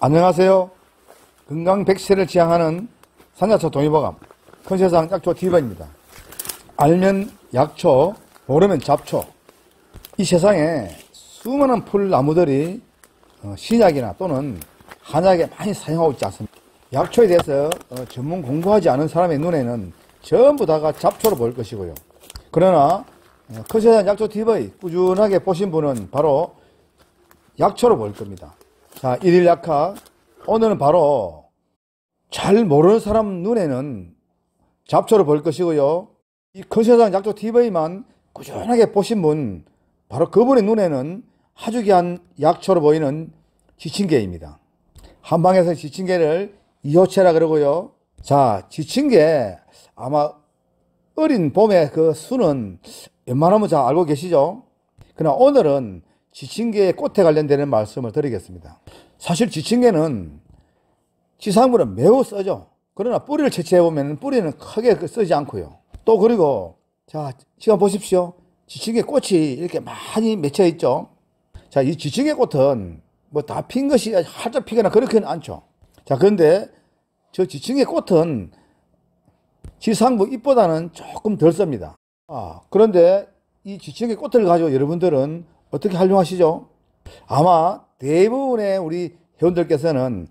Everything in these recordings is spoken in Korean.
안녕하세요. 건강 100세를 지향하는 산야초 동의보감 큰세상 약초 TV입니다. 알면 약초, 모르면 잡초. 이 세상에 수많은 풀나무들이 신약이나 또는 한약에 많이 사용하고 있지 않습니까? 약초에 대해서 전문 공부하지 않은 사람의 눈에는 전부 다가 잡초로 보일 것이고요. 그러나 큰세상 약초 TV 꾸준하게 보신 분은 바로 약초로 보일 겁니다. 자, 일일 약학. 오늘은 바로 잘 모르는 사람 눈에는 잡초로 보일 것이고요. 이 큰세상 약초 TV만 꾸준하게 보신 분, 바로 그분의 눈에는 아주 귀한 약초로 보이는 지친개입니다. 한방에서 지친개를 이호채라 그러고요. 자, 지친개 아마 어린 봄의 그 수는 웬만하면 잘 알고 계시죠? 그러나 오늘은 지친개의 꽃에 관련되는 말씀을 드리겠습니다. 사실 지친개는 지상물은 매우 써죠. 그러나 뿌리를 채취해보면 뿌리는 크게 쓰지 않고요. 또 그리고 자, 지금 보십시오. 지친개 꽃이 이렇게 많이 맺혀 있죠. 자, 이 지친개 꽃은 뭐 다 핀 것이 활짝 피거나 그렇게는 않죠. 자, 그런데 저 지친개 꽃은 지상부 잎보다는 조금 덜 씁니다. 그런데 이 지친개 꽃을 가지고 여러분들은 어떻게 활용하시죠? 아마 대부분의 우리 회원들께서는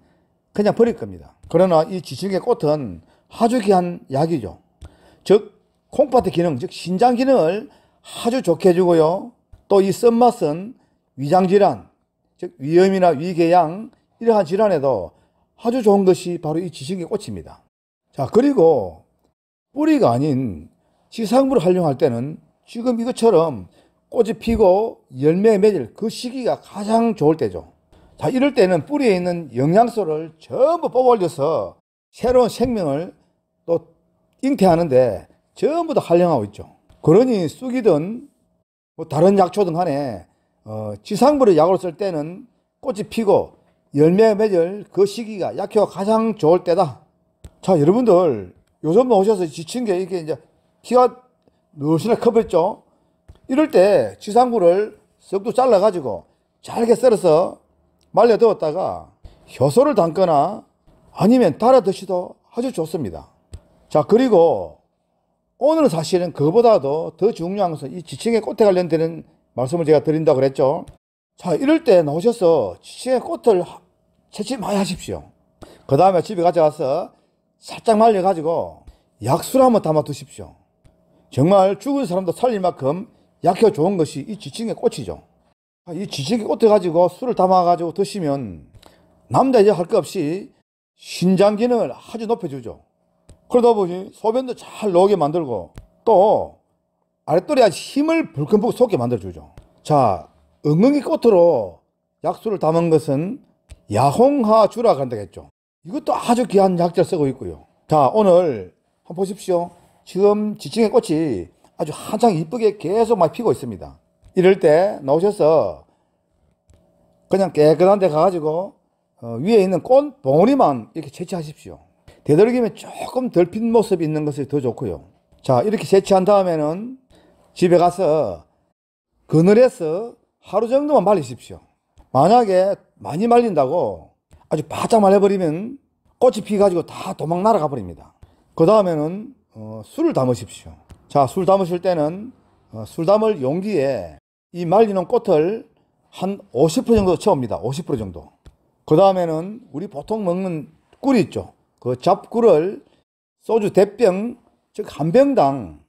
그냥 버릴 겁니다. 그러나 이 지친개 꽃은 아주 귀한 약이죠. 즉 콩팥의 기능, 즉 신장 기능을 아주 좋게 해주고요. 또 이 쓴맛은 위장질환, 즉 위염이나 위궤양 이러한 질환에도 아주 좋은 것이 바로 이 지친개 꽃입니다. 자, 그리고 뿌리가 아닌 지상부를 활용할 때는 지금 이것처럼 꽃이 피고 열매 맺을 그 시기가 가장 좋을 때죠. 자, 이럴 때는 뿌리에 있는 영양소를 전부 뽑아 올려서 새로운 생명을 또 잉태하는데 전부 다 활용하고 있죠. 그러니 쑥이든 뭐 다른 약초든 간에 지상부를 약으로 쓸 때는 꽃이 피고 열매 맺을 그 시기가 약효가 가장 좋을 때다. 자, 여러분들 요즘도 오셔서 지친개 이렇게 이제 키가 늘씬하게 커버렸죠. 이럴 때 지상부를 썩도 잘라 가지고 잘게 썰어서 말려 두었다가 효소를 담거나 아니면 달아 드셔도 아주 좋습니다. 자, 그리고 오늘은 사실은 그거보다도 더 중요한 것은 이 지친개 꽃에 관련되는 말씀을 제가 드린다고 그랬죠. 자, 이럴 때 나오셔서 지친개 꽃을 채취 많이 하십시오. 그 다음에 집에 가져가서 살짝 말려 가지고 약수를 한번 담아 두십시오. 정말 죽은 사람도 살릴 만큼 약효 좋은 것이 이 지친개 꽃이죠. 이 지친개 꽃을 가지고 술을 담아 가지고 드시면 남자 여자 할 것 없이 신장 기능을 아주 높여주죠. 그러다 보니 소변도 잘 나오게 만들고 또 아랫도리에 힘을 불끈 솟게 만들어주죠. 자, 엉겅이 꽃으로 약수를 담은 것은 야홍하주라고 한다고 했죠. 이것도 아주 귀한 약재를 쓰고 있고요. 자, 오늘 한번 보십시오. 지금 지친개 꽃이 아주 한창 이쁘게 계속 막 피고 있습니다. 이럴 때 나오셔서 그냥 깨끗한 데 가가지고 위에 있는 꽃 봉오리만 이렇게 채취하십시오. 되도록이면 조금 덜 핀 모습이 있는 것이 더 좋고요. 자, 이렇게 채취한 다음에는 집에 가서 그늘에서 하루 정도만 말리십시오. 만약에 많이 말린다고 아주 바짝 말려버리면 꽃이 피가지고 다 도망 날아가 버립니다. 그 다음에는 술을 담으십시오. 자, 술 담으실 때는 술 담을 용기에 이 말리는 꽃을 한 50% 정도 채웁니다. 50% 정도. 그 다음에는 우리 보통 먹는 꿀이 있죠. 그 잡꿀을 소주 대병, 즉 한 병당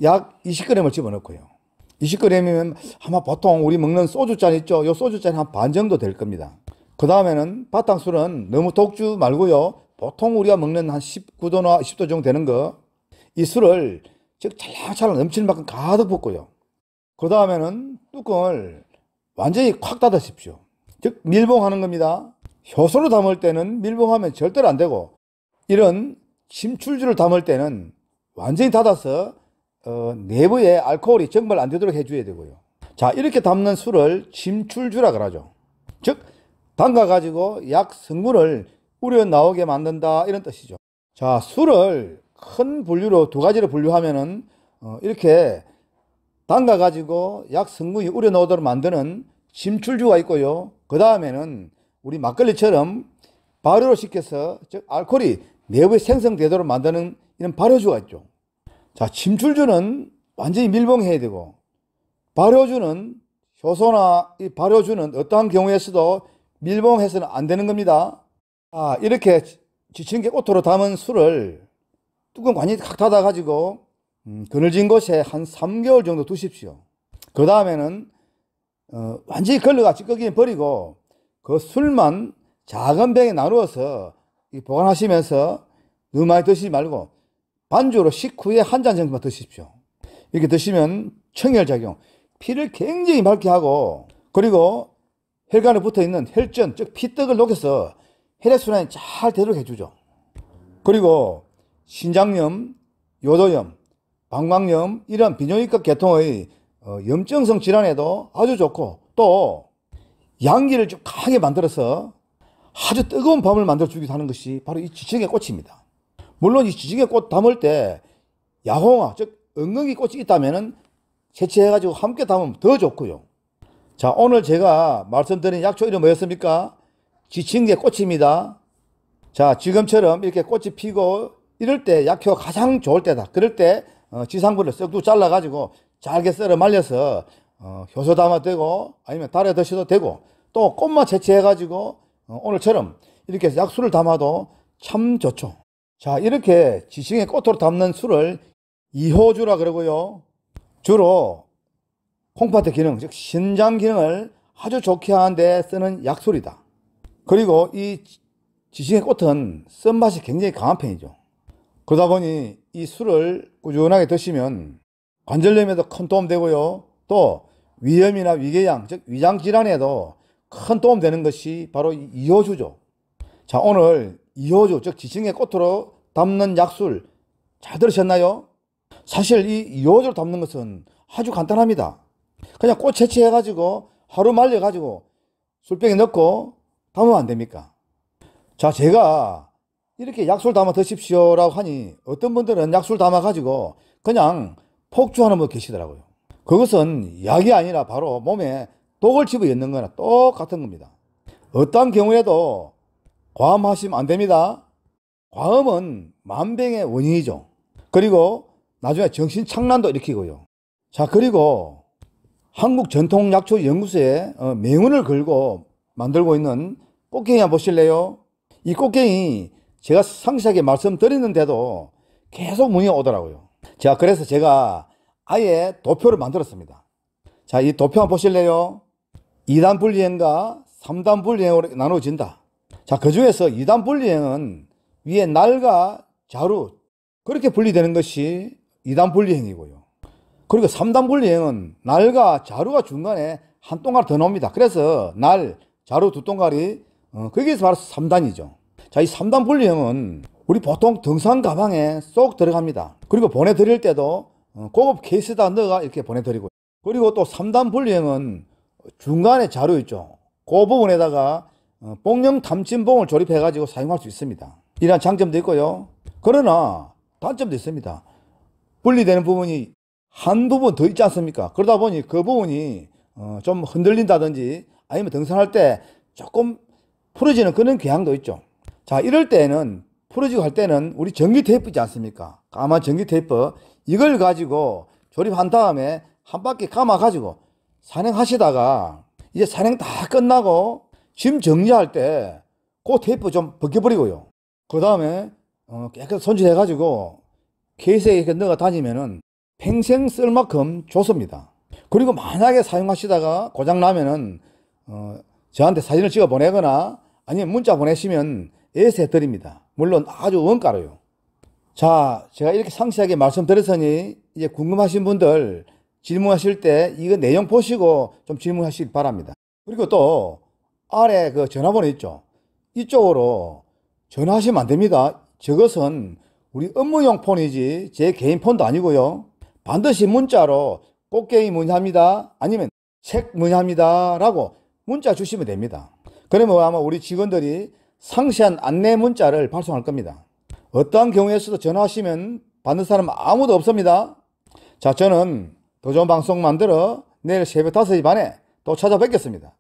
약 20g을 집어넣고요. 20g이면 아마 보통 우리 먹는 소주잔 있죠. 요 소주잔이 한 반 정도 될 겁니다. 그 다음에는 바탕술은 너무 독주 말고요. 보통 우리가 먹는 한 19도나 20도 정도 되는 거, 이 술을 즉 찰랑찰랑 넘치는 만큼 가득 붓고요. 그 다음에는 뚜껑을 완전히 콱 닫으십시오. 즉 밀봉하는 겁니다. 효소를 담을 때는 밀봉하면 절대로 안 되고, 이런 침출주를 담을 때는 완전히 닫아서 내부에 알코올이 정말 안 되도록 해줘야 되고요. 자, 이렇게 담는 술을 침출주라 그러죠. 즉 담가 가지고 약 성분을 우려 나오게 만든다, 이런 뜻이죠. 자, 술을 큰 분류로 두 가지로 분류하면은 이렇게 담가 가지고 약 성분이 우려 나오도록 만드는 침출주가 있고요. 그 다음에는 우리 막걸리처럼 발효를 시켜서 즉 알코올이 내부에 생성되도록 만드는 이런 발효주가 있죠. 자, 침출주는 완전히 밀봉해야 되고, 발효주는 효소나 이 발효주는 어떠한 경우에서도 밀봉해서는 안 되는 겁니다. 이렇게 지침개 꽃으로 담은 술을 뚜껑 완전히 칵 닫아 가지고 그늘진 곳에 한 3개월 정도 두십시오. 그 다음에는 완전히 걸러가 찌꺼기는 버리고 그 술만 작은 병에 나누어서 보관하시면서 너무 많이 드시지 말고 반주로 식후에 한 잔 정도만 드십시오. 이렇게 드시면 청혈작용, 피를 굉장히 맑게 하고, 그리고 혈관에 붙어있는 혈전, 즉 피떡을 녹여서 혈액순환이 잘 되도록 해주죠. 그리고 신장염, 요도염, 방광염 이런 비뇨기과 계통의 염증성 질환에도 아주 좋고, 또 양기를 좀 강하게 만들어서 아주 뜨거운 밤을 만들어주기도 하는 것이 바로 이 지층의 꽃입니다. 물론 이 지층의 꽃 담을 때 야홍화, 즉 엉겅퀴 꽃이 있다면 채취해가지고 함께 담으면 더 좋고요. 자, 오늘 제가 말씀드린 약초 이름 뭐였습니까? 지층의 꽃입니다. 자, 지금처럼 이렇게 꽃이 피고 이럴 때 약효가 가장 좋을 때다. 그럴 때 지상부를 썩도 잘라가지고 잘게 썰어 말려서 효소 담아도 되고 아니면 달에 드셔도 되고, 또 꽃만 채취해가지고 오늘처럼 이렇게 약술을 담아도 참 좋죠. 자, 이렇게 지층의 꽃으로 담는 술을 이호주라 그러고요. 주로 콩팥의 기능, 즉 신장 기능을 아주 좋게 하는데 쓰는 약술이다. 그리고 이 지층의 꽃은 쓴맛이 굉장히 강한 편이죠. 그러다 보니 이 술을 꾸준하게 드시면 관절염에도 큰 도움 되고요. 또 위염이나 위궤양, 즉 위장질환에도 큰 도움 되는 것이 바로 이호주죠. 자, 오늘 이호주, 즉 지층의 꽃으로 담는 약술 잘 들으셨나요? 사실 이 이호주를 담는 것은 아주 간단합니다. 그냥 꽃 채취해가지고 하루 말려가지고 술병에 넣고 담으면 안 됩니까? 자, 제가 이렇게 약술 담아 드십시오라고 하니 어떤 분들은 약술 담아가지고 그냥 폭주하는 분 계시더라고요. 그것은 약이 아니라 바로 몸에 독을 집어넣는 거나 똑같은 겁니다. 어떤 경우에도 과음하시면 안 됩니다. 과음은 만병의 원인이죠. 그리고 나중에 정신착란도 일으키고요. 자, 그리고 한국전통약초연구소에 명운을 걸고 만들고 있는 꽃갱이 한번 보실래요? 이 꽃갱이 제가 상세하게 말씀드리는데도 계속 문의가 오더라고요. 자, 그래서 제가 아예 도표를 만들었습니다. 자, 이 도표 한번 보실래요? 2단 분리행과 3단 분리행으로 나눠진다. 자, 그 중에서 2단 분리행은 위에 날과 자루 그렇게 분리되는 것이 2단 분리행이고요. 그리고 3단 분리행은 날과 자루가 중간에 한 동갈 더 나옵니다. 그래서 날, 자루 두 동갈이 거기에서 바로 3단이죠. 자, 이 3단 분리행은 우리 보통 등산 가방에 쏙 들어갑니다. 그리고 보내드릴 때도 고급 케이스에다 넣어가 이렇게 보내드리고, 그리고 또 3단 분리행은 중간에 자루 있죠. 그 부분에다가 복령 탐침봉을 조립해 가지고 사용할 수 있습니다. 이런 장점도 있고요. 그러나 단점도 있습니다. 분리되는 부분이 한 부분 더 있지 않습니까? 그러다 보니 그 부분이 좀 흔들린다든지 아니면 등산할 때 조금 풀어지는 그런 경향도 있죠. 자, 이럴 때는 풀어지고 할 때는 우리 전기 테이프 있지 않습니까? 까만 전기 테이프, 이걸 가지고 조립한 다음에 한 바퀴 감아 가지고 산행하시다가 이제 산행 다 끝나고 짐 정리할 때 그 테이프 좀 벗겨버리고요. 그 다음에 깨끗이 손질해 가지고 케이스에 이렇게 넣어 다니면은 평생 쓸 만큼 좋습니다. 그리고 만약에 사용하시다가 고장나면은 저한테 사진을 찍어 보내거나 아니면 문자 보내시면 예세 드립니다. 물론 아주 원가로요. 자, 제가 이렇게 상세하게 말씀드렸으니 이제 궁금하신 분들 질문하실 때 이거 내용 보시고 좀 질문하시기 바랍니다. 그리고 또 아래 그 전화번호 있죠. 이쪽으로 전화하시면 안 됩니다. 저것은 우리 업무용 폰이지 제 개인 폰도 아니고요. 반드시 문자로 꽃게임 문의합니다. 아니면 책 문의합니다. 라고 문자 주시면 됩니다. 그러면 아마 우리 직원들이 상세한 안내 문자를 발송할 겁니다. 어떠한 경우에서도 전화하시면 받는 사람은 아무도 없습니다. 자, 저는 더 좋은 방송 만들어 내일 새벽 5시 반에 또 찾아뵙겠습니다.